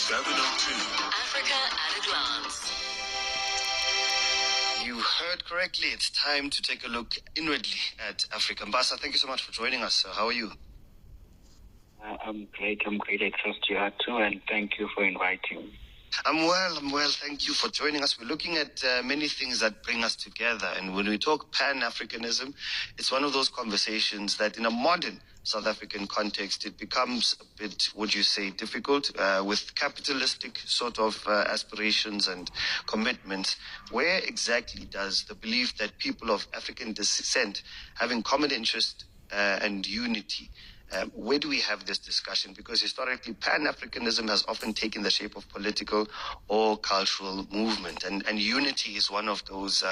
702. Africa at a glance. You heard correctly. It's time to take a look inwardly at Africa. Mbasa, thank you so much for joining us. How are you? I'm great. I trust you are too, and thank you for inviting me. I'm well. Thank you for joining us. We're looking at many things that bring us together. And when we talk Pan-Africanism, it's one of those conversations that in a modern South African context, it becomes a bit, would you say, difficult with capitalistic sort of aspirations and commitments. Where exactly does the belief that people of African descent having common interest and unity, where do we have this discussion? Because historically, Pan-Africanism has often taken the shape of political or cultural movement. And unity is one of those,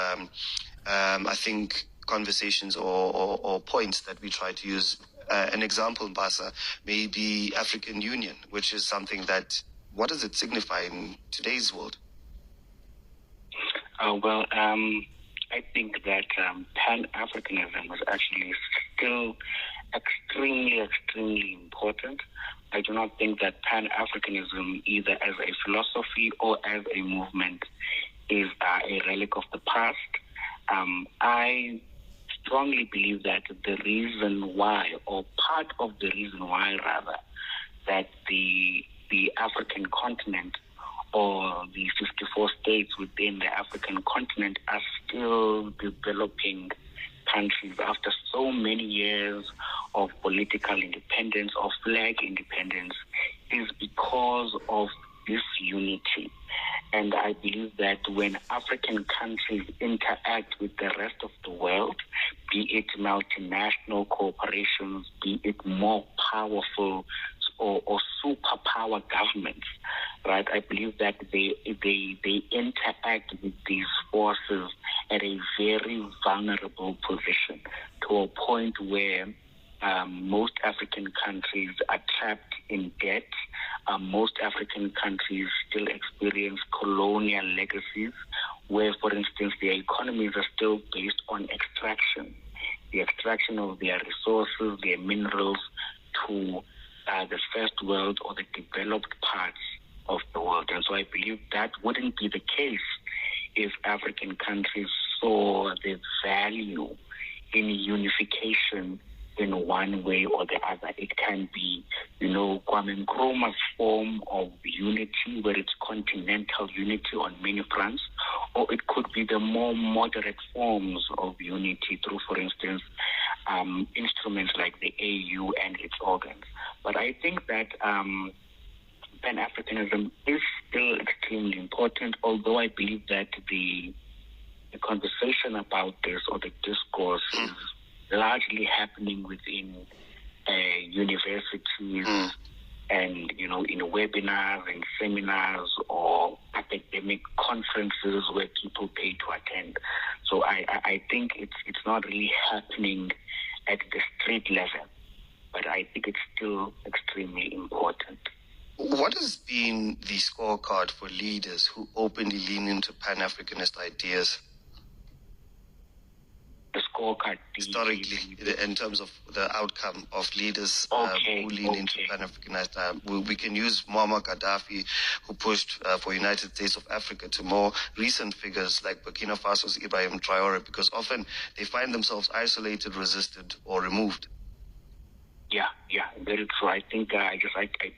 I think, conversations or points that we try to use. An example, Mbasa, may be African Union, which is something that, what does it signify in today's world? I think that Pan-Africanism is actually still extremely important. I do not think that Pan-Africanism, either as a philosophy or as a movement, is a relic of the past. I strongly believe that the reason why, or part of the reason why rather, that the African continent or the 54 states within the African continent are still developing countries after so many years of political independence, of flag independence, is because of this unity. And I believe that when African countries interact with the rest of the world, be it multinational corporations, be it more powerful or superpower governments, right? I believe that they interact with these forces at a very vulnerable position, to a point where most African countries are trapped in debt. Most African countries still experience colonial legacies, where, for instance, their economies are still based on extraction, the extraction of their resources, their minerals, to the first world or the developed parts of the world. And so I believe that wouldn't be the case if African countries saw the value in unification in one way or the other. It can be, Kwame Nkrumah's form of unity, where it's continental unity on many fronts, or it could be the more moderate forms of unity through, for instance, instruments like the AU and its organs. But I think that Pan-Africanism is still extremely important, although I believe that the conversation about this, or the discourse, is largely happening within universities and, in webinars and seminars or academic conferences where people pay to attend. So I think it's not really happening at the street level, but I think it's still extremely important. What has been the scorecard for leaders who openly lean into Pan-Africanist ideas? The scorecard historically, in terms of the outcome of leaders who lean into Pan-Africanist. We can use Muammar Gaddafi, who pushed for United States of Africa, to more recent figures like Burkina Faso's Ibrahim Traore, because often they find themselves isolated, resisted, or removed. Yeah, very true. I think I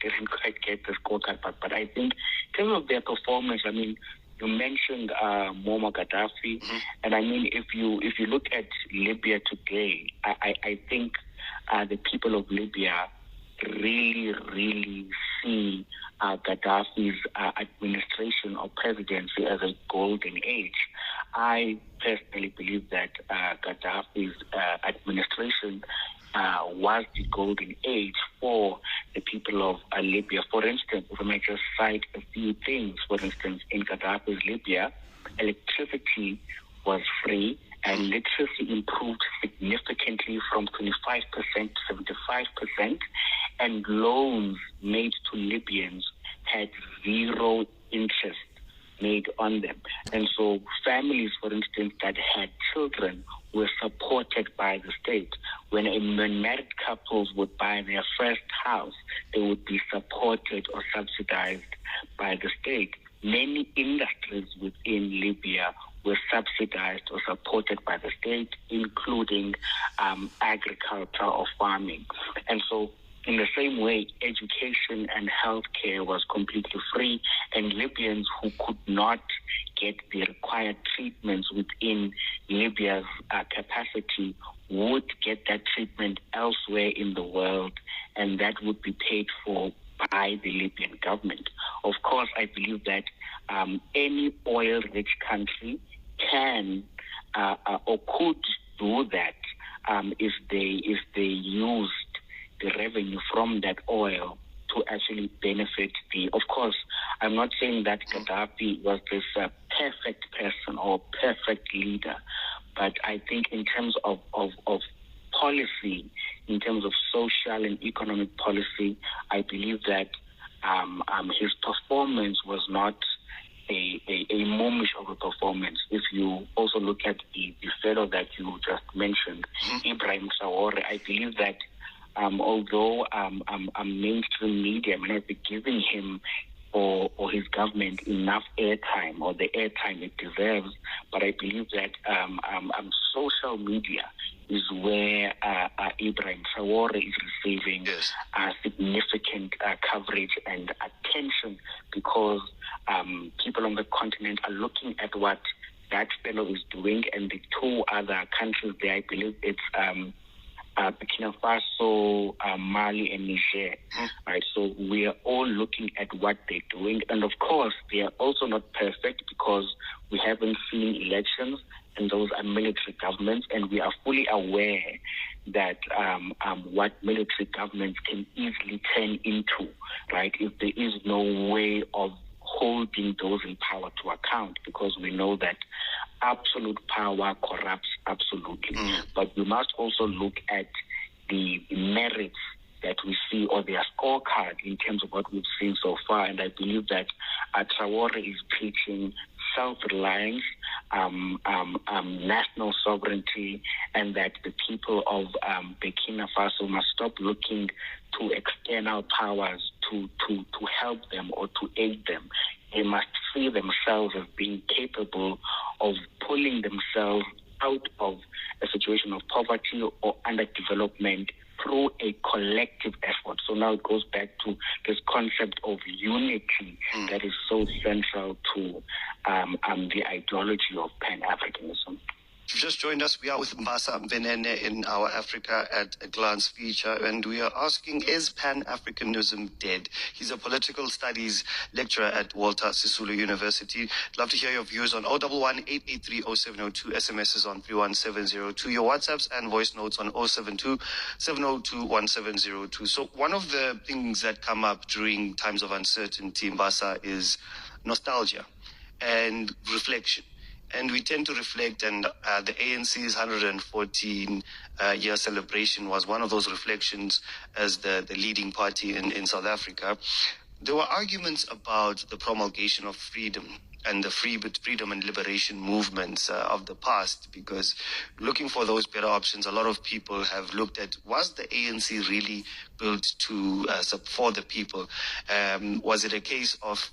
didn't quite get the scorecard, but I think in terms of their performance, you mentioned Muammar Gaddafi, and if you look at Libya today, I think the people of Libya really see Gaddafi's administration or presidency as a golden age. I personally believe that Gaddafi's administration was the golden age for the people of Libya. For instance, if I may just cite a few things, for instance, in Gaddafi's Libya, electricity was free and literacy improved significantly from 25% to 75%, and loans made to Libyans had zero interest made on them. And so families, for instance, that had children were supported by the state. When married couples would buy their first house, they would be supported or subsidized by the state. Many industries within Libya were subsidized or supported by the state, including agriculture or farming. And so in the same way, education and healthcare was completely free, and Libyans who could not get the required treatments within Libya's capacity would get that treatment elsewhere in the world, and that would be paid for by the Libyan government. Of course, I believe that any oil-rich country can or could do that if they used the revenue from that oil to actually benefit Of course, I'm not saying that Gaddafi was this perfect person or perfect leader, but I think in terms of policy, in terms of social and economic policy, I believe that his performance was not a momish of a performance. If you also look at the fellow that you just mentioned, Ibrahim Traore, I believe that although mainstream media may not be giving him or his government enough airtime or the airtime it deserves, but I believe that social media is where Ibrahim Traore is receiving significant coverage and attention, because people on the continent are looking at what that fellow is doing, and the two other countries there, I believe it's Burkina Faso, Mali, and Niger. Right, so we are all looking at what they're doing, and of course they are also not perfect because we haven't seen elections, and those are military governments, and we are fully aware that what military governments can easily turn into, right, if there is no way of holding those in power to account, because we know that absolute power corrupts absolutely. But we must also look at the merits that we see, or their scorecard in terms of what we've seen so far. And I believe that Traore is preaching self-reliance, national sovereignty, and that the people of Burkina Faso must stop looking to external powers to help them or to aid them. They must see themselves as being capable of pulling themselves out of a situation of poverty or underdevelopment through a collective effort. So now it goes back to this concept of unity that is so central to the ideology of Pan-Africanism. If you've just joined us, we are with Mbasa Mvenene in our Africa at a Glance feature, and we are asking, is Pan-Africanism dead? He's a political studies lecturer at Walter Sisulu University. I'd love to hear your views on 011-883-0702, SMSs on 31702, your WhatsApps and voice notes on 072-702-1702. So one of the things that come up during times of uncertainty, Mbasa, is nostalgia and reflection. And we tend to reflect, and the ANC's 114-year celebration was one of those reflections as the leading party in South Africa. There were arguments about the promulgation of freedom and the freedom and liberation movements of the past, because looking for those better options, a lot of people have looked at, was the ANC really built for the people? Was it a case of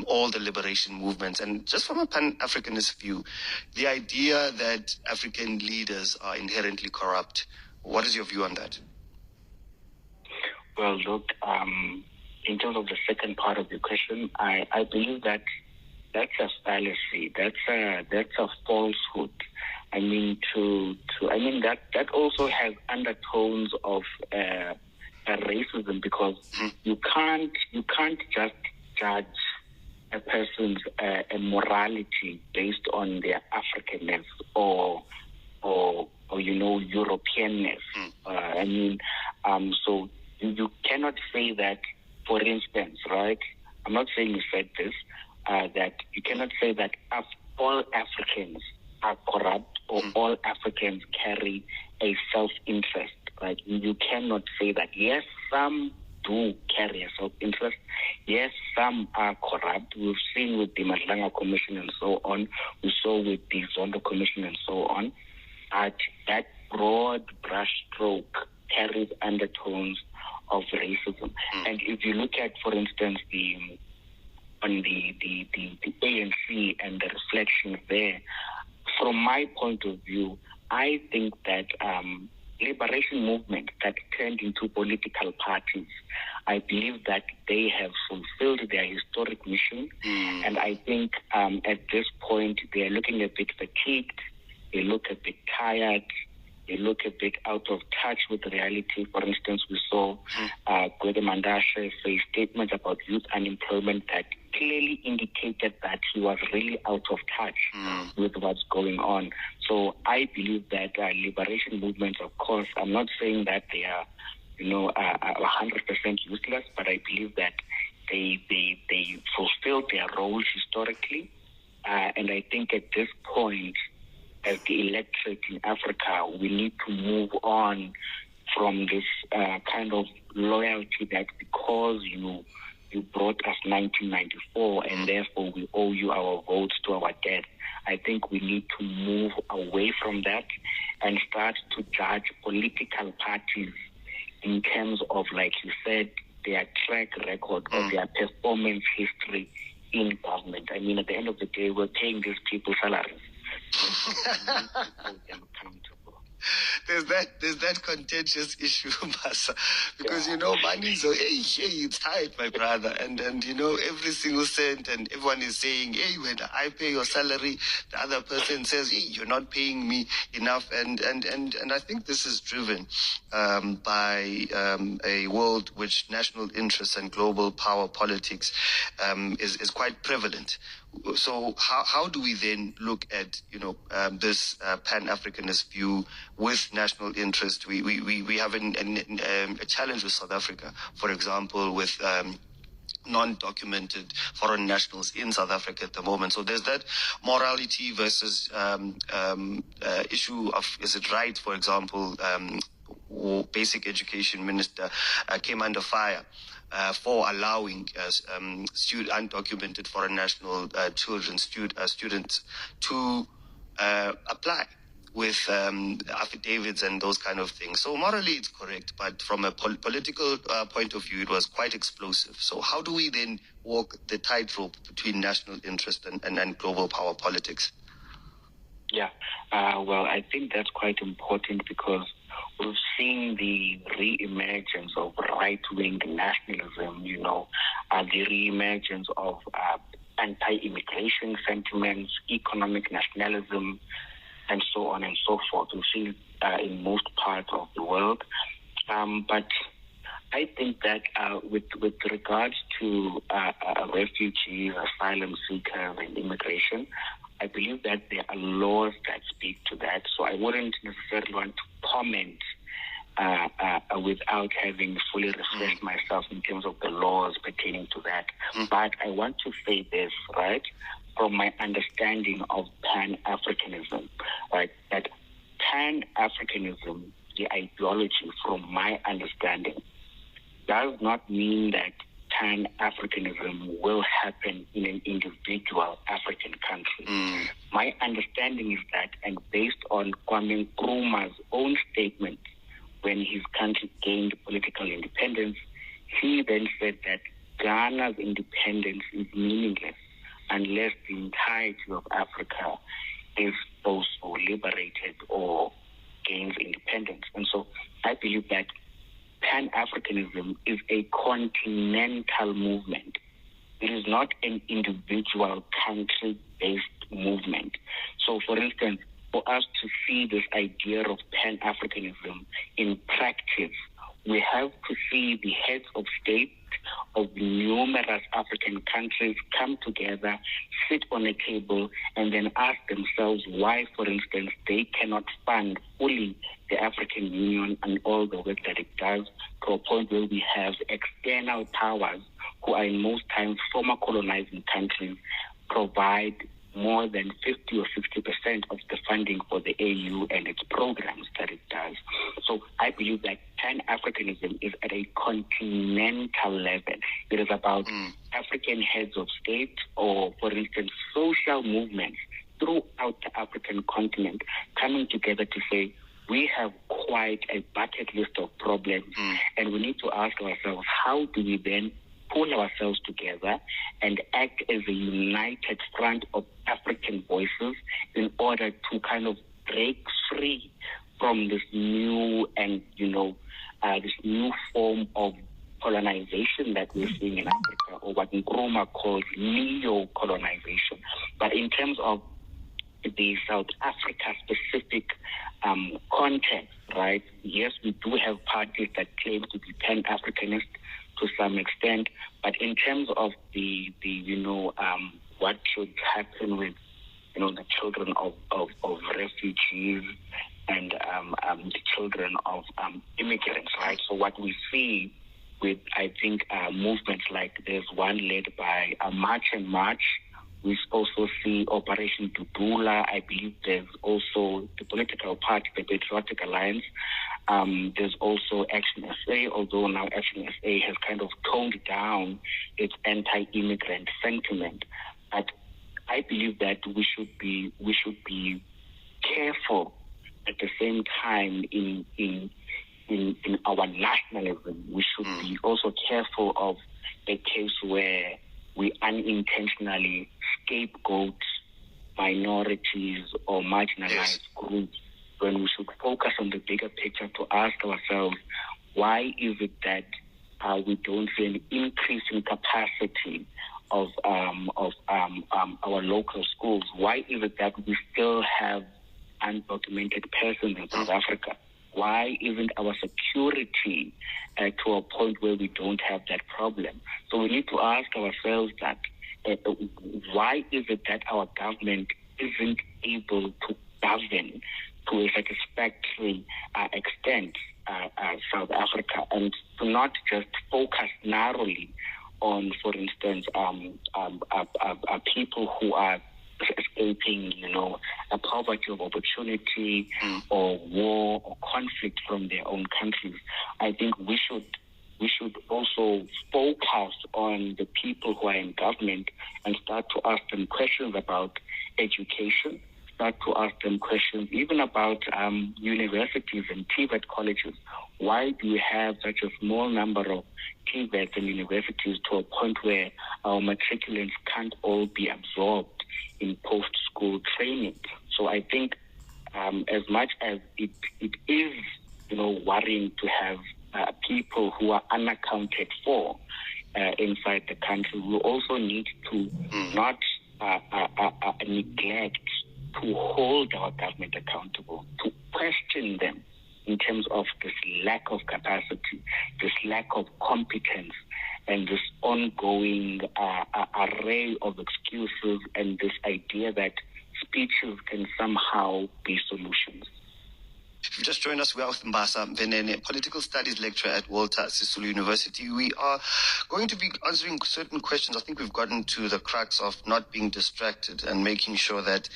all the liberation movements? And just from a Pan-Africanist view, the idea that African leaders are inherently corrupt, what is your view on that? Well, look, in terms of the second part of the question, I believe that that's a fallacy. That's a falsehood. I mean, that also has undertones of racism, because you can't just judge a person's morality based on their Africanness or Europeanness. So you cannot say that, for instance, right? I'm not saying you said this. That you cannot say that all Africans are corrupt or all Africans carry a self-interest. Right? You cannot say that. Yes, some do carry a self-interest. Yes, some are corrupt. We've seen with the Madlanga Commission and so on. We saw with the Zondo Commission and so on. But that broad brushstroke carries undertones of racism. And if you look at, for instance, the ANC and the reflections there, from my point of view, I think that liberation movement that turned into political parties, I believe that they have fulfilled their historic mission. And I think at this point, they are looking a bit fatigued, they look a bit tired, they look a bit out of touch with reality. For instance, we saw Gwede Mantashe say statements about youth unemployment that clearly indicated that he was really out of touch with what's going on. So I believe that liberation movements, of course, I'm not saying that they are, 100% useless, but I believe that they fulfilled their role historically. And I think at this point, as the electorate in Africa, we need to move on from this kind of loyalty that because you brought us 1994 and therefore we owe you our votes to our death. I think we need to move away from that and start to judge political parties in terms of, like you said, their track record or their performance history in government. I mean, at the end of the day, we're paying these people salaries. There's that contentious issue, Masa, because money is it's tight, my brother, and every single cent, and everyone is saying, hey, when I pay your salary, the other person says, hey, you're not paying me enough, and I think this is driven by a world which national interests and global power politics is quite prevalent. So how do we then look at this Pan-Africanist view with national interest? We have a challenge with South Africa, for example, with non-documented foreign nationals in South Africa at the moment. So there's that morality versus issue of, is it right, for example, Basic Education Minister came under fire for allowing undocumented foreign national students to apply with affidavits and those kind of things. So morally it's correct, but from a political point of view, it was quite explosive. So how do we then walk the tightrope between national interest and global power politics? Yeah, well, I think that's quite important because we've seen the re-emergence of right-wing nationalism, the re-emergence of anti-immigration sentiments, economic nationalism, and so on and so forth. We've seen in most parts of the world. But I think that with regards to refugees, asylum seekers, and immigration, I believe that there are laws that speak to that. So I wouldn't necessarily want to comment without having fully refreshed myself in terms of the laws pertaining to that. But I want to say this, right, from my understanding of Pan-Africanism, right, that Pan-Africanism, the ideology, from my understanding, does not mean that Pan-Africanism will happen in an individual African country. My understanding is that, and based on Kwame Nkrumah's own statement when his country gained political independence, he then said that Ghana's independence is meaningless unless the entirety of Africa is also liberated or gains independence. And so I believe that Pan-Africanism is a continental movement. It is not an individual country-based movement. So, for instance, for us to see this idea of Pan-Africanism in practice, we have to see the heads of state of numerous African countries come together, sit on a table, and then ask themselves why, for instance, they cannot fund fully the African Union and all the work that it does, to a point where we have external powers who are in most times former colonizing countries provide more than 50 or 60% of the funding for the AU and its programs that it does. So I believe that Pan-Africanism is at a continental level. It is about African heads of state or, for instance, social movements throughout the African continent coming together to say, we have quite a bucket list of problems, and we need to ask ourselves, how do we then pull ourselves together and act as a united front of African voices in order to kind of break free from this new and, this new form of colonization that we're seeing in Africa, or what Nkrumah calls neo-colonization. But in terms of the South Africa-specific context, right? Yes, we do have parties that claim to be Pan-Africanist to some extent, but in terms of the what should happen with, the children of refugees and the children of immigrants, right? So what we see with, I think, movements like there's one led by March and March. We also see Operation Dudula. I believe there's also the political party, the Patriotic Alliance. There's also Action SA, although now Action SA has kind of toned down its anti-immigrant sentiment. But I believe that we should be careful at the same time in our nationalism. We should be also careful of a case where we unintentionally scapegoat minorities or marginalized groups, when we should focus on the bigger picture to ask ourselves, why is it that we don't see an increase in capacity of our local schools? Why is it that we still have undocumented persons in South Africa? Why isn't our security to a point where we don't have that problem? So we need to ask ourselves that why is it that our government isn't able to govern to a satisfactory extent South Africa, and to not just focus narrowly on, for instance, people who are escaping, a poverty of opportunity or war or conflict from their own countries. I think we should also focus on the people who are in government and start to ask them questions about education, start to ask them questions even about universities and TVET colleges. Why do we have such a small number of TVETs and universities to a point where our matriculants can't all be absorbed in post-school training? So I think as much as it is, worrying to have people who are unaccounted for inside the country, we also need to not neglect to hold our government accountable, to question them in terms of this lack of capacity, this lack of competence, and this ongoing array of excuses, and this idea that speeches can somehow be solutions. If you've just joined us, we are with Mbasa Venene, political studies lecturer at Walter Sisulu University. We are going to be answering certain questions. I think we've gotten to the crux of not being distracted and making sure that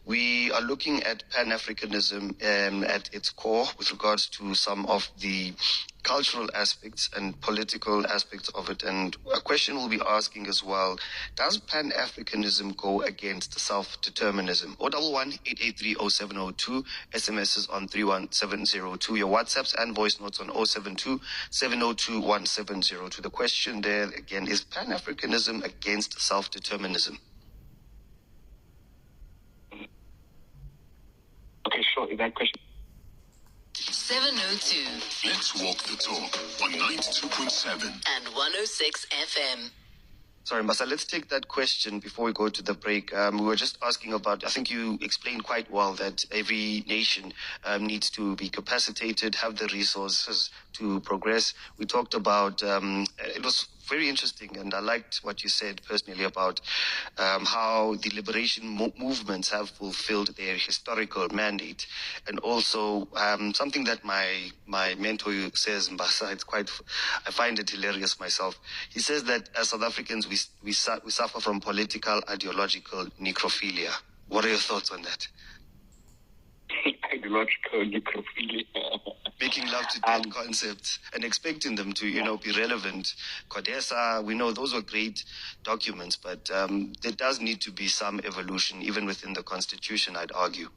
we are looking at Pan-Africanism at its core with regards to some of the cultural aspects and political aspects of it. And a question we'll be asking as well, does Pan-Africanism go against self-determinism? 011-883-0702, SMSs on 31702, your WhatsApps and voice notes on 072-702-1702. The question there again is, Pan-Africanism against self-determinism? Okay, sure. Is that question? 702. Let's walk the talk on 92.7 and 106 FM. Sorry, Mbasa, let's take that question before we go to the break. We were just asking about, I think you explained quite well that every nation needs to be capacitated, have the resources to progress. We talked about, it was very interesting, and I liked what you said personally about how the liberation movements have fulfilled their historical mandate. And also something that my mentor says, Mbasa, I find it hilarious myself. He says that as South Africans, we suffer from political, ideological necrophilia. What are your thoughts on that? I ideological necrophilia. Making love to dead concepts and expecting them to, be relevant. CODESA, we know those were great documents, but there does need to be some evolution, even within the Constitution, I'd argue.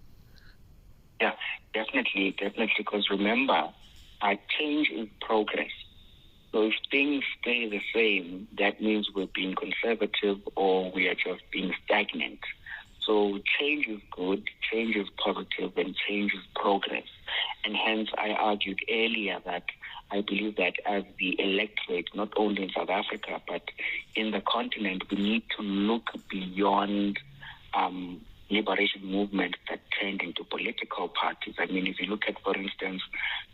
Yeah, definitely, because remember, change is progress. So if things stay the same, that means we're being conservative or we are just being stagnant. So change is good, change is positive, and change is progress. And hence I argued earlier that I believe that as the electorate, not only in South Africa, but in the continent, we need to look beyond liberation movements that turned into political parties. I mean, if you look at, for instance,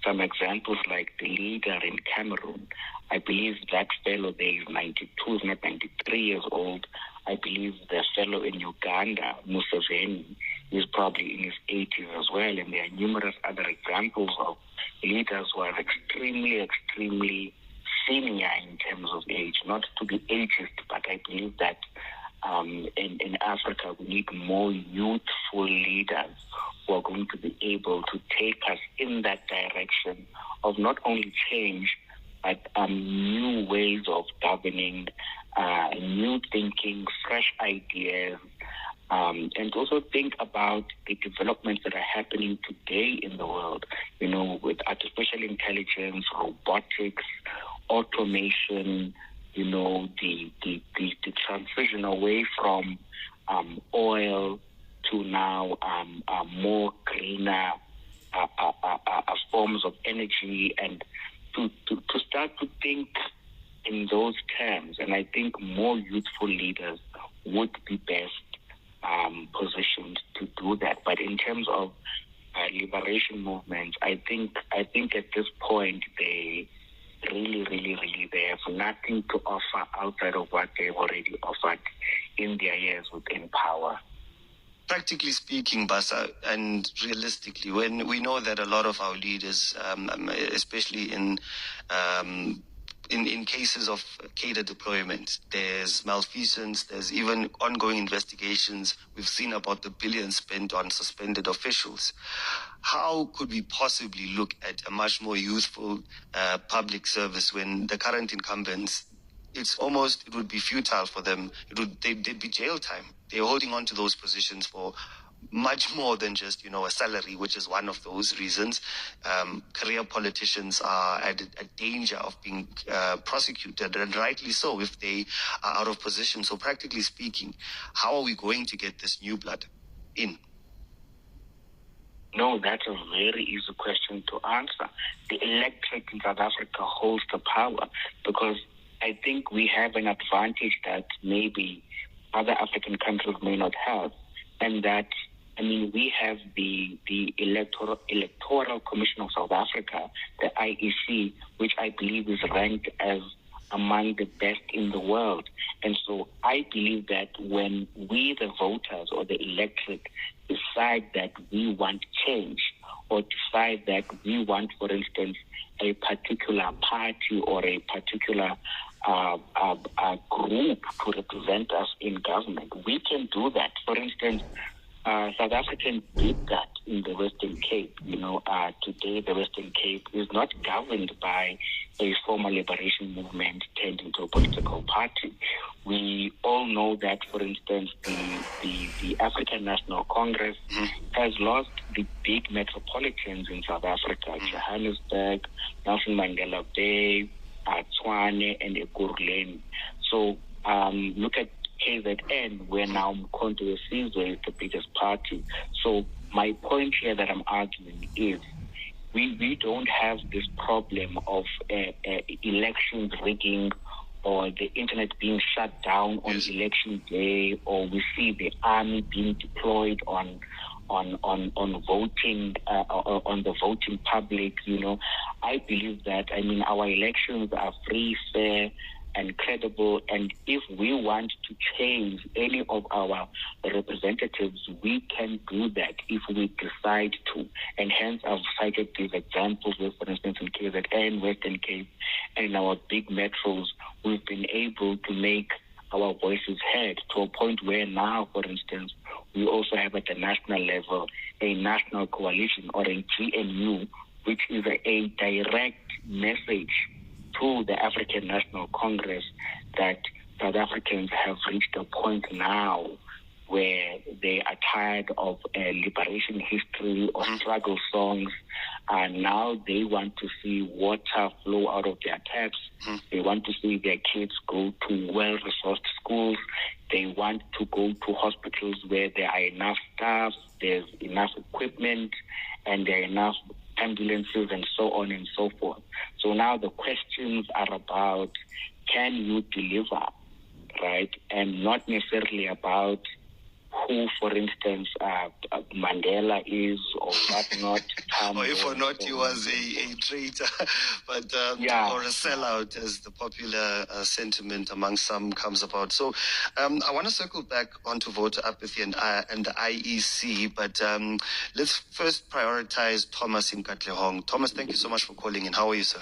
some examples like the leader in Cameroon, I believe that fellow there is 92, is not 93 years old. I believe the fellow in Uganda, Museveni, is probably in his 80s as well. And there are numerous other examples of leaders who are extremely, extremely senior in terms of age. Not to be ageist, but I believe that in Africa, we need more youthful leaders who are going to be able to take us in that direction of not only change, but new ways of governing, new thinking, fresh ideas, and also think about the developments that are happening today in the world, with artificial intelligence, robotics, automation, the transition away from oil to now more greener forms of energy, and to start to think in those terms. And I think more youthful leaders would be best positioned to do that. But in terms of liberation movements, I think at this point they really have nothing to offer outside of what they've already offered in their years within power. Practically speaking, Basa, and realistically, when we know that a lot of our leaders, especially in cases of cadre deployment, there's malfeasance, there's even ongoing investigations. We've seen about the billions spent on suspended officials. How could we possibly look at a much more youthful public service when the current incumbents, it would be futile for them. They'd be jail time. They're holding on to those positions for much more than just, a salary, which is one of those reasons. Career politicians are at a danger of being prosecuted, and rightly so, if they are out of position. So practically speaking, how are we going to get this new blood in? No, that's a very easy question to answer. The electorate in South Africa holds the power, because I think we have an advantage that maybe other African countries may not have, and that, we have the Electoral Commission of South Africa, the IEC, which I believe is ranked as among the best in the world. And so I believe that when we, the voters or the electorate, decide that we want change, or decide that we want, for instance, a particular party or a particular group to represent us in government, we can do that. For instance, South Africans did that in the Western Cape. Today the Western Cape is not governed by a former liberation movement turned into a political party. We all know that, for instance, the African National Congress has lost the big metropolitans in South Africa, Johannesburg, Nelson Mandela Bay, Tshwane, and Ekurhuleni. So look at KZN, where now Mkhonto weSizwe is the biggest party. So my point here that I'm arguing is we don't have this problem of elections rigging, or the internet being shut down on election day, or we see the army being deployed on voting, on the voting public. I believe that, our elections are free, fair, and credible, and if we want to change any of our representatives, we can do that if we decide to. And hence I've cited these examples where, for instance, in KZN, Western Cape, and in our big metros, we've been able to make our voices heard to a point where now, for instance, we also have at the national level a national coalition, or a GNU, which is a direct message to the African National Congress that South Africans have reached a point now where they are tired of liberation history or struggle songs. Now they want to see water flow out of their taps. They want to see their kids go to well-resourced schools. They want to go to hospitals where there are enough staff, there's enough equipment, and there are enough ambulances and so on and so forth. So now the questions are about, can you deliver, right? And not necessarily about who, for instance, Mandela is or whatnot. Or if or not he was a traitor, but or a sellout, as the popular sentiment among some comes about. So I want to circle back onto voter apathy and the IEC, but let's first prioritize Thomas in Katlehong. Thomas, thank you so much for calling in. How are you, sir?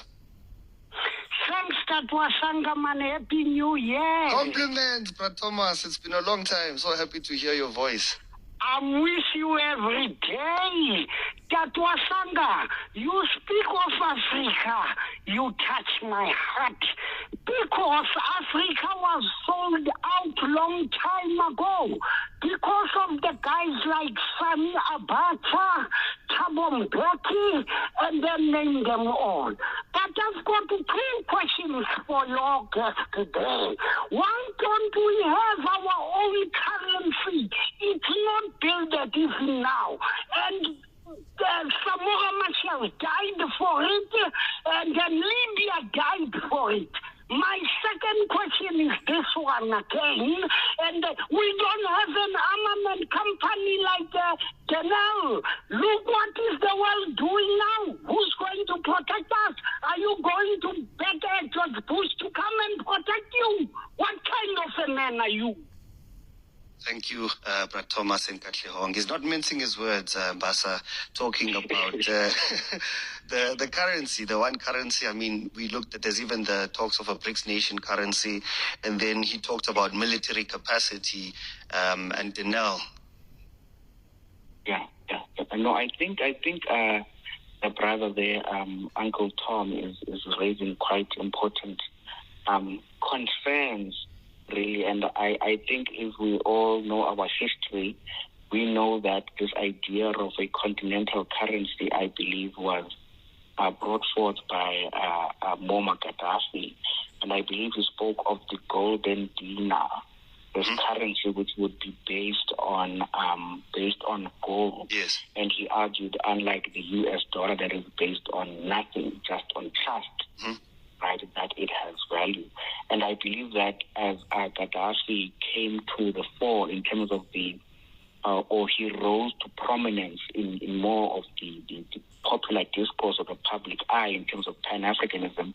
Thanks, Tatwa Sangaman. Happy New Year. Compliments, Brad Thomas. It's been a long time. So happy to hear your voice. I wish you every day. Tatwa Sanga, you speak of Africa. You touch my heart. Because Africa was sold out long time ago. Because of the guys like Sami Abacha, Thabo Mbeki, and then name them all. But I've got three questions for your guest today. Why don't we have our own currency? It's not built even now. And Samora Machel died for it, and then Libya died for it. My second question is this one again, and we don't have an armament company like Denel. Look what is the world doing now. Who's going to protect us? Are you going to bet George Bush to come and protect you? What kind of a man are you? Thank you, Brad Thomas in Katlehong. He's not mincing his words, Basa, talking about the currency, the one currency. I mean, we looked at, there's even the talks of a BRICS nation currency, and then he talked about military capacity and Denel. Yeah. No, I think the brother there, Uncle Tom, is raising quite important concerns, really. And I think if we all know our history, we know that this idea of a continental currency, I believe, was brought forth by Muammar Gaddafi. And I believe he spoke of the golden dinar, this currency which would be based on gold. Yes. And he argued, unlike the US dollar that is based on nothing, just on trust, right, that it has value. And I believe that as Gaddafi came to the fore in terms of or he rose to prominence in more of the popular discourse of the public eye in terms of Pan-Africanism,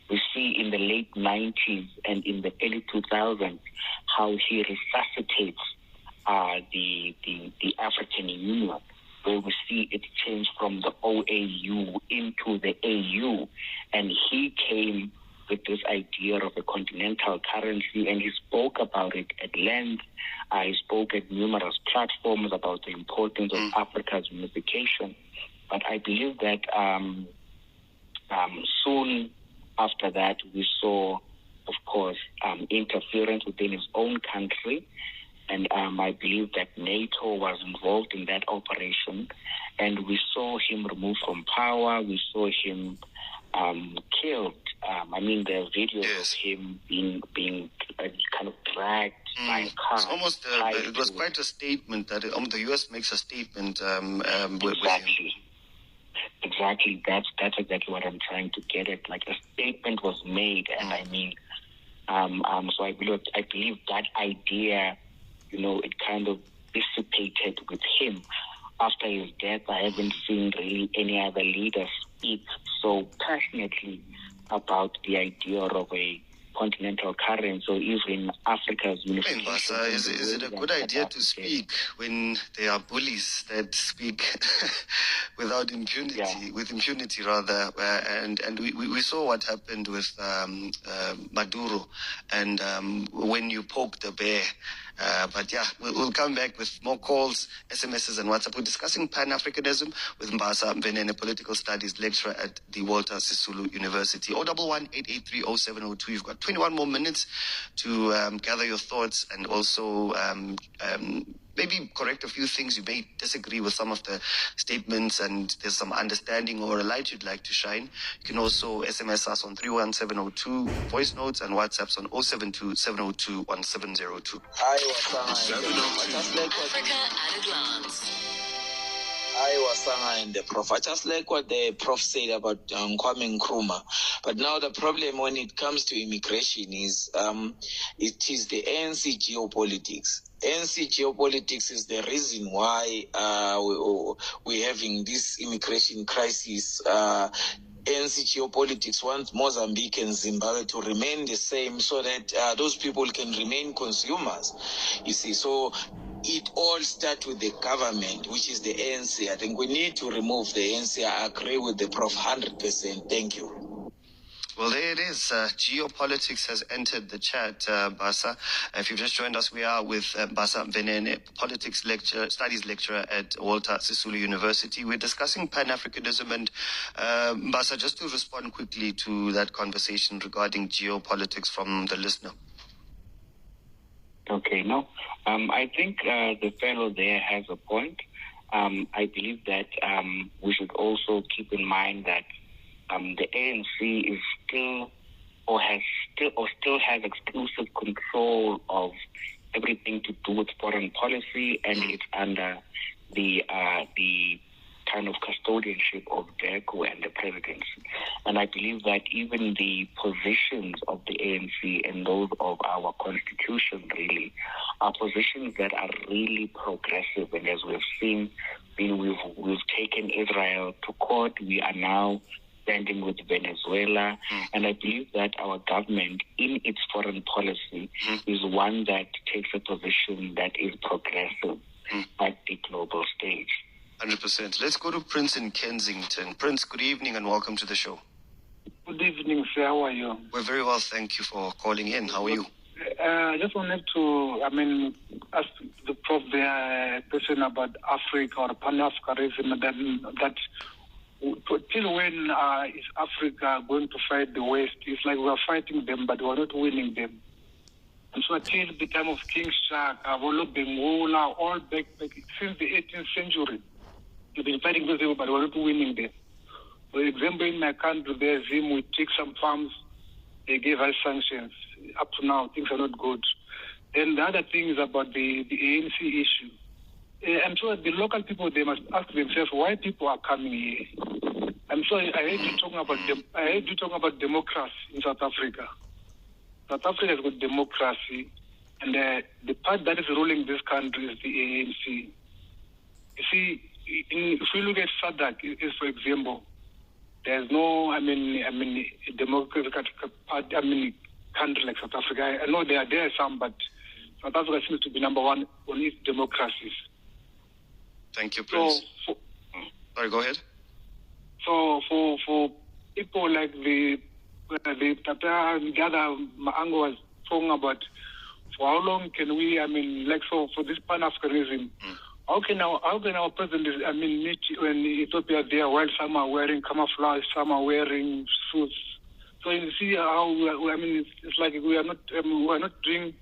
we see in the late 90s and in the early 2000s how he resuscitates the African Union, where we see it change from the OAU into the AU. And he came with this idea of a continental currency, and he spoke about it at length. He spoke at numerous platforms about the importance of Africa's unification. But I believe that soon after that, we saw, of course, interference within his own country. And I believe that NATO was involved in that operation. And we saw him removed from power. We saw him killed. I mean, there are videos of him being kind of dragged by a car. It's almost, it was quite a statement that the U.S. makes a statement with him. Exactly. That's exactly what I'm trying to get at. Like, a statement was made, and I mean, so I believe that idea, it kind of dissipated with him. After his death, I haven't seen really any other leader speak so passionately about the idea of a continental currents or even Africa's unification. Mbasa, is it a good idea to speak when there are bullies that speak without impunity, with impunity rather? And we saw what happened with Maduro, and when you poke the bear. But yeah, we'll come back with more calls, SMSs, and WhatsApp. We're discussing Pan-Africanism with Mbasa Mvenene, political studies lecturer at the Walter Sisulu University. 011-883-0702. You've got 21 more minutes to gather your thoughts and also maybe correct a few things. You may disagree with some of the statements and there's some understanding or a light you'd like to shine. You can also SMS us on 31702, voice notes and WhatsApps on 072-702-1702. Hi, Wasanga. Africa at a glance. Hi, Wasanga and the Prof. I just like what the Prof said about Kwame Nkrumah. But now the problem when it comes to immigration is it is the ANC geopolitics. ANC geopolitics is the reason why we're having this immigration crisis. ANC geopolitics wants Mozambique and Zimbabwe to remain the same so that those people can remain consumers. You see, so it all starts with the government, which is the ANC. I think we need to remove the ANC. I agree with the Prof 100%. Thank you. Well, there it is. Geopolitics has entered the chat, Basa. If you've just joined us, we are with Mbasa Mvenene, studies lecturer at Walter Sisulu University. We're discussing Pan-Africanism, and Mbasa, just to respond quickly to that conversation regarding geopolitics from the listener. Okay, no. I think the fellow there has a point. I believe that we should also keep in mind that the ANC is still has exclusive control of everything to do with foreign policy, and it's under the kind of custodianship of DECO and the presidency. And I believe that even the positions of the ANC and those of our constitution really are positions that are really progressive. And as we've seen, we've taken Israel to court. We are now standing with Venezuela. And I believe that our government, in its foreign policy, is one that takes a position that is progressive at the global stage. 100%. Let's go to Prince in Kensington. Prince, good evening and welcome to the show. Good evening, sir. How are you? We're very well, thank you for calling in. How are you? I just wanted to, ask the Prof there a question about Africa or Pan-Africanism, that till when is Africa going to fight the West? It's like we're fighting them, but we're not winning them. And so until the time of King Shaka, Volo Bengola, all back since the 18th century, we've been fighting those people, but we're not winning them. For example, in my country, there's him, we take some farms, they gave us sanctions. Up to now, things are not good. Then the other thing is about the ANC issue. I'm sure the local people, they must ask themselves why people are coming here. I'm sorry, I heard you talking about democracy in South Africa. South Africa has got democracy, and the part that is ruling this country is the ANC. You see, if we look at SADC, for example, there's no, democratic country like South Africa. I know there are some, but South Africa seems to be number one on its democracies. Thank you, Prince. Sorry, go ahead. So for people like the Tata and the other Maango was talking about, for how long can we, for this Pan-Africanism, how can our president, meet in Ethiopia there while some are wearing camouflage, some are wearing suits. So you see how, it's like we are not doing,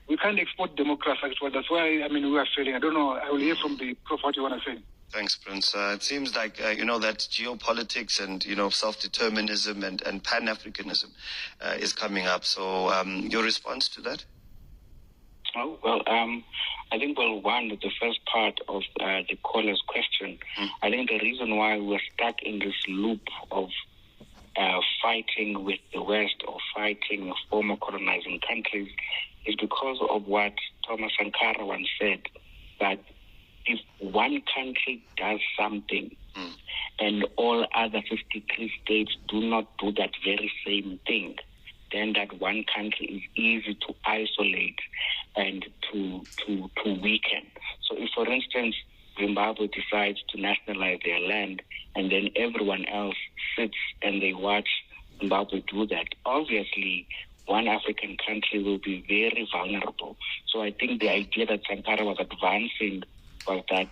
we can't export democracy actually. That's why, we are failing. I don't know, I will hear from the Prof what you want to say. Thanks, Prince. It seems like, that geopolitics and, self-determinism and Pan-Africanism is coming up. So your response to that? Oh, well, I think, one, the first part of the caller's question, I think the reason why we're stuck in this loop of fighting with the West or fighting former colonizing countries is because of what Thomas Sankara once said, that if one country does something and all other 53 states do not do that very same thing, understand that one country is easy to isolate and to weaken. So if, for instance, Zimbabwe decides to nationalize their land and then everyone else sits and they watch Zimbabwe do that, obviously one African country will be very vulnerable. So I think the idea that Sankara was advancing was that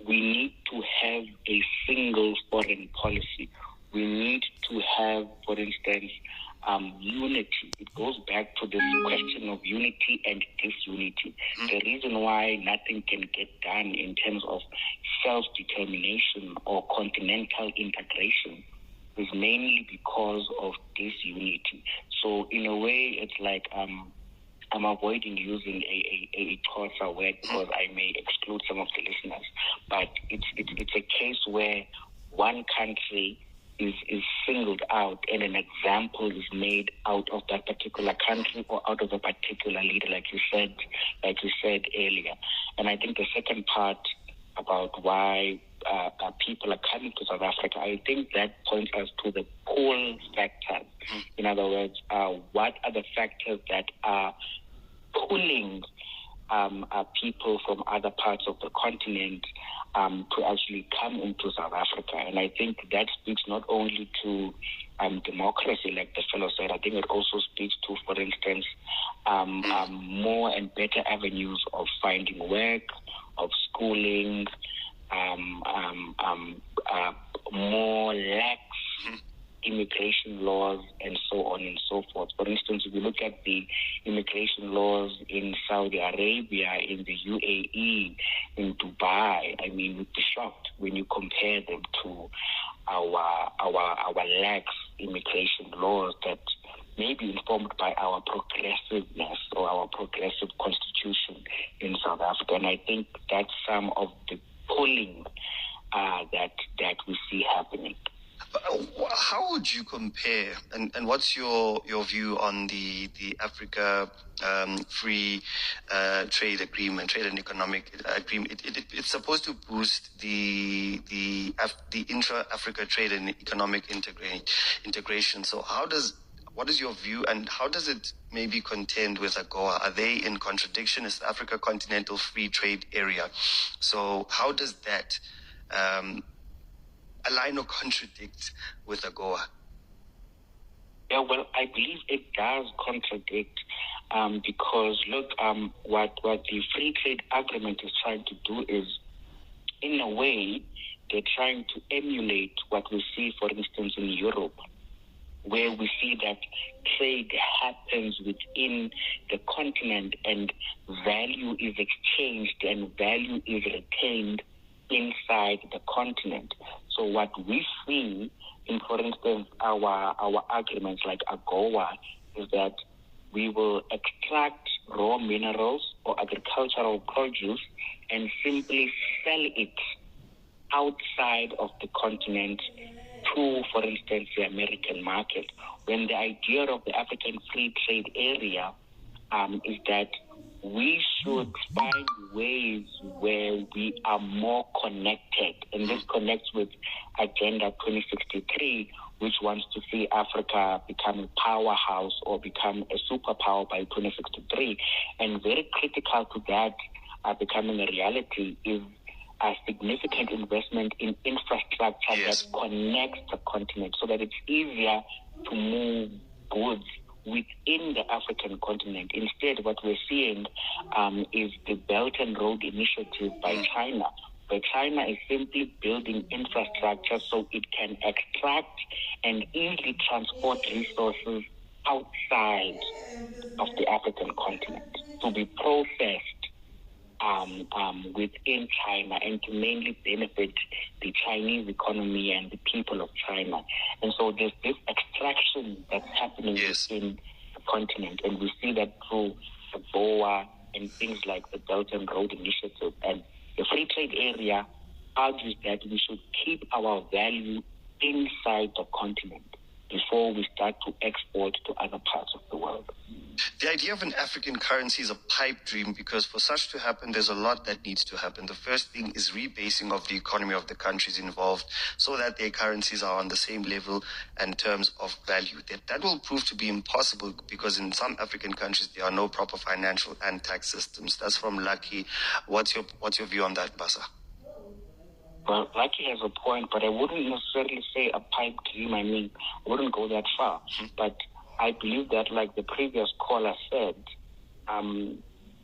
we need to have a single foreign policy. We need to have, for instance, unity. It goes back to this question of unity and disunity. The reason why nothing can get done in terms of self-determination or continental integration is mainly because of disunity. So in a way, it's like I'm avoiding using a Xhosa word because I may exclude some of the listeners. But it's a case where one country is singled out and an example is made out of that particular country or out of a particular leader, like you said earlier. And I think the second part about why people are coming to South Africa, I think that points us to the pull factors. In other words, what are the factors that are pulling people from other parts of the continent to actually come into South Africa? And I think that speaks not only to democracy, like the fellow said, I think it also speaks to, for instance, more and better avenues of finding work, of schooling, more lax immigration laws, and so on and so forth. For instance, if you look at the immigration laws in Saudi Arabia, in the UAE, in Dubai, I mean, you'd be shocked when you compare them to our lax immigration laws that may be informed by our progressiveness or our progressive constitution in South Africa. And I think that's some of the pulling that we see happening. How would you compare, and what's your view on the Africa free trade agreement, trade and economic agreement? It's supposed to boost the intra-Africa trade and economic integration. So what is your view, and how does it maybe contend with AGOA? Are they in contradiction? Is Africa Continental Free Trade Area? So how does that align or contradict with AGOA? Yeah, well, I believe it does contradict because, look, what the free trade agreement is trying to do is, in a way, they're trying to emulate what we see, for instance, in Europe, where we see that trade happens within the continent and value is exchanged and value is retained inside the continent. So what we see in, for instance, our agreements like AGOA is that we will extract raw minerals or agricultural produce and simply sell it outside of the continent to, for instance, the American market. When the idea of the African Free Trade Area is that we should find ways where we are more connected. And this connects with Agenda 2063, which wants to see Africa become a powerhouse or become a superpower by 2063. And very critical to that becoming a reality is a significant investment in infrastructure that connects the continent so that it's easier to move goods within the African continent. Instead, what we're seeing is the Belt and Road Initiative by China, where China is simply building infrastructure so it can extract and easily transport resources outside of the African continent to be processed within China and to mainly benefit the Chinese economy and the people of China. And so there's this extraction that's happening within the continent, and we see that through the AGOA and things like the Belt and Road Initiative. And the Free Trade Area argues that we should keep our value inside the continent before we start to export to other parts of the world. The idea of an African currency is a pipe dream because for such to happen, there's a lot that needs to happen. The first thing is rebasing of the economy of the countries involved so that their currencies are on the same level and terms of value. That will prove to be impossible because in some African countries, there are no proper financial and tax systems. That's from Lucky. What's your view on that, Basa? Well, Lucky has a point, but I wouldn't necessarily say a pipe dream. I mean, I wouldn't go that far. But I believe that, like the previous caller said,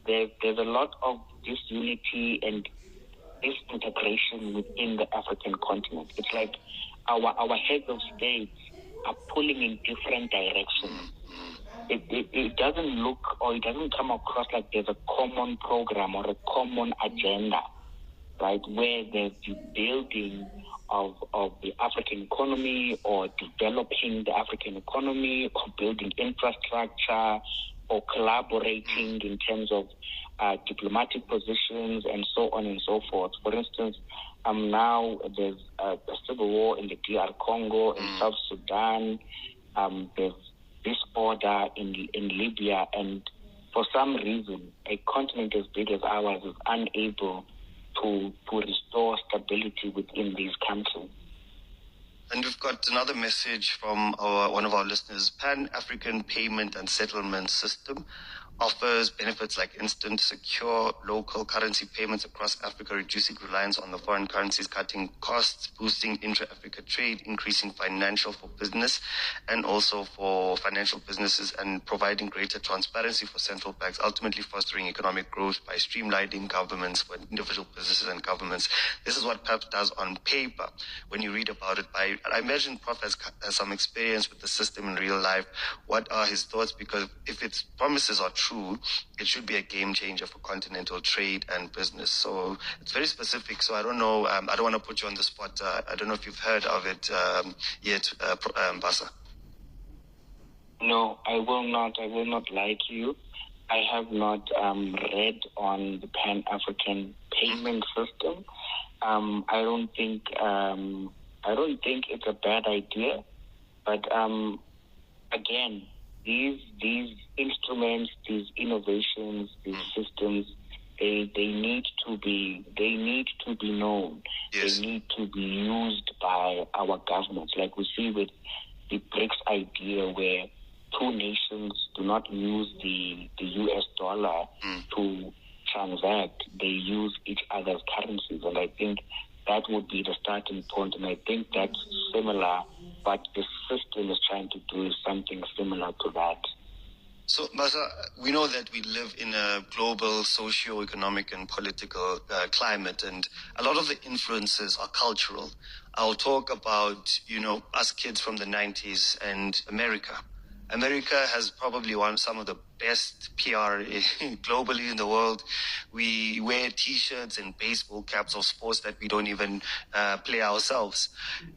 there's a lot of disunity and disintegration within the African continent. It's like our heads of states are pulling in different directions. It doesn't look or it doesn't come across like there's a common program or a common agenda, right, where there's the building of the African economy or developing the African economy or building infrastructure or collaborating in terms of diplomatic positions and so on and so forth. For instance, now there's a civil war in the DR Congo, in South Sudan. There's disorder in Libya, and for some reason, a continent as big as ours is unable to restore stability within these countries. And we've got another message from one of our listeners. Pan-African Payment and Settlement System offers benefits like instant, secure, local currency payments across Africa, reducing reliance on the foreign currencies, cutting costs, boosting intra-Africa trade, increasing financial for business and also for financial businesses, and providing greater transparency for central banks, ultimately fostering economic growth by streamlining governments for individual businesses and governments. This is what PAP does on paper. When you read about it, I imagine Prof has some experience with the system in real life. What are his thoughts? Because if its promises are true, it should be a game changer for continental trade and business. So it's very specific. So I don't know. I don't want to put you on the spot. I don't know if you've heard of it yet, Basa. No, I will not. I will not lie to you. I have not read on the Pan-African payment system. I don't think it's a bad idea. But again, these instruments, these innovations, these systems, they need to be known. Yes. They need to be used by our governments, like we see with the BRICS idea, where two nations do not use the US dollar to transact; they use each other's currencies, and I think that would be the starting point. And I think that's similar. But the system is trying to do something similar to that. So, Basa, we know that we live in a global socio-economic and political climate, and a lot of the influences are cultural. I'll talk about, us kids from the 90s and America. America has probably some of the best PR globally in the world. We wear T-shirts and baseball caps of sports that we don't even play ourselves.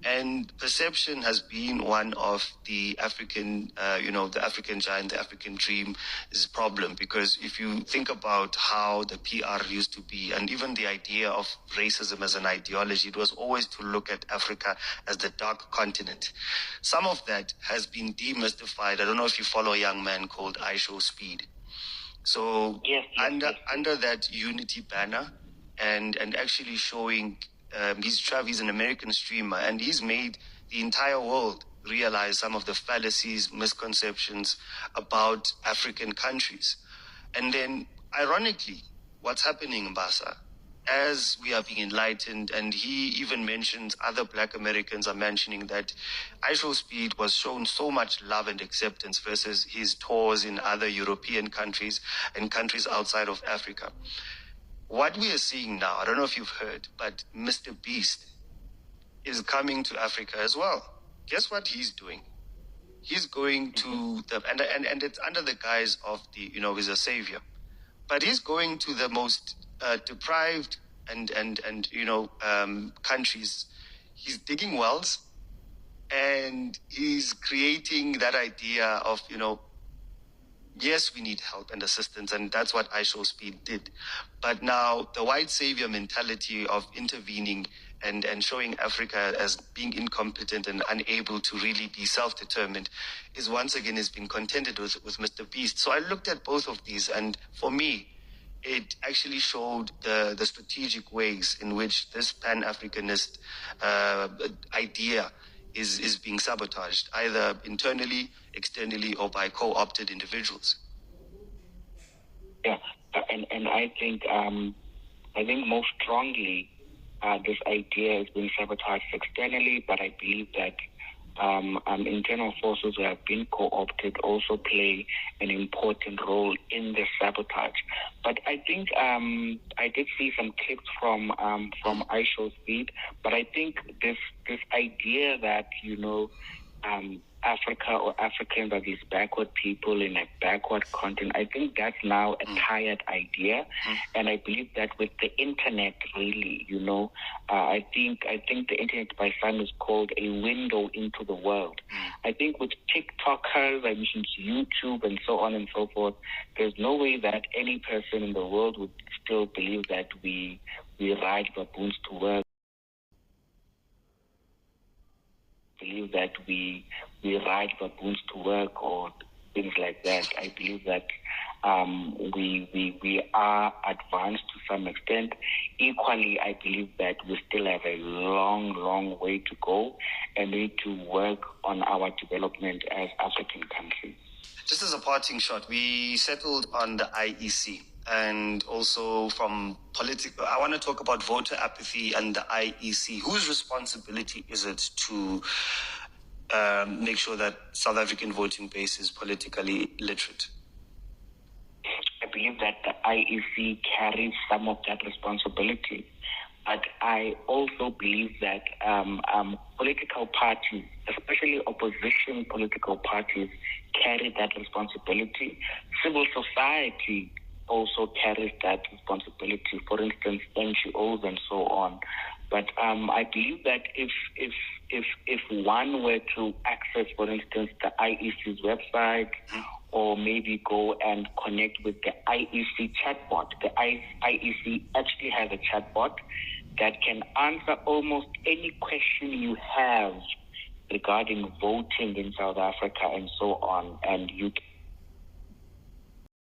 And perception has been one of the African, the African giant, the African dream is a problem. Because if you think about how the PR used to be, and even the idea of racism as an ideology, it was always to look at Africa as the dark continent. Some of that has been demystified. I don't know if you follow a young man called iShowSpeed. So Yes. under that unity banner and actually showing he's an American streamer, and he's made the entire world realize some of the fallacies, misconceptions about African countries. And then ironically, what's happening in Basa, as we are being enlightened, and he even mentions other Black Americans are mentioning that iShowSpeed was shown so much love and acceptance versus his tours in other European countries and countries outside of Africa. What we are seeing now, I don't know if you've heard, but Mr. Beast is coming to Africa as well. Guess what he's doing? He's going to and it's under the guise of he's a savior, but he's going to the most deprived and countries. He's digging wells, and he's creating that idea of yes, we need help and assistance, and that's what iShowSpeed did. But now the white savior mentality of intervening and showing Africa as being incompetent and unable to really be self-determined is once again has been contended with Mr. Beast. So I looked at both of these, and for me, it actually showed the strategic ways in which this Pan-Africanist idea is being sabotaged, either internally, externally, or by co-opted individuals. Yeah, and I think most strongly this idea is being sabotaged externally, but I believe that internal forces who have been co-opted also play an important role in the sabotage. But I think I did see some clips from iShowSpeed, but I think this idea that Africa or Africans are these backward people in a backward continent, I think that's now a tired idea. And I believe that with the internet, really, I think the internet by some is called a window into the world. I think with TikTokers, I mentioned YouTube and so on and so forth, there's no way that any person in the world would still believe that we ride baboons to work. Believe that we ride baboons to work or things like that. I believe that we are advanced to some extent. Equally, I believe that we still have a long way to go and need to work on our development as African countries. Just as a parting shot, we settled on the IEC. And also from political, I want to talk about voter apathy and the IEC. Whose responsibility is it to make sure that South African voting base is politically literate? I believe that the IEC carries some of that responsibility. But I also believe that political parties, especially opposition political parties, carry that responsibility. Civil society also carries that responsibility, for instance, NGOs and so on. But I believe that if one were to access, for instance, the IEC's website, or maybe go and connect with the IEC chatbot, the IEC actually has a chatbot that can answer almost any question you have regarding voting in South Africa and so on. And you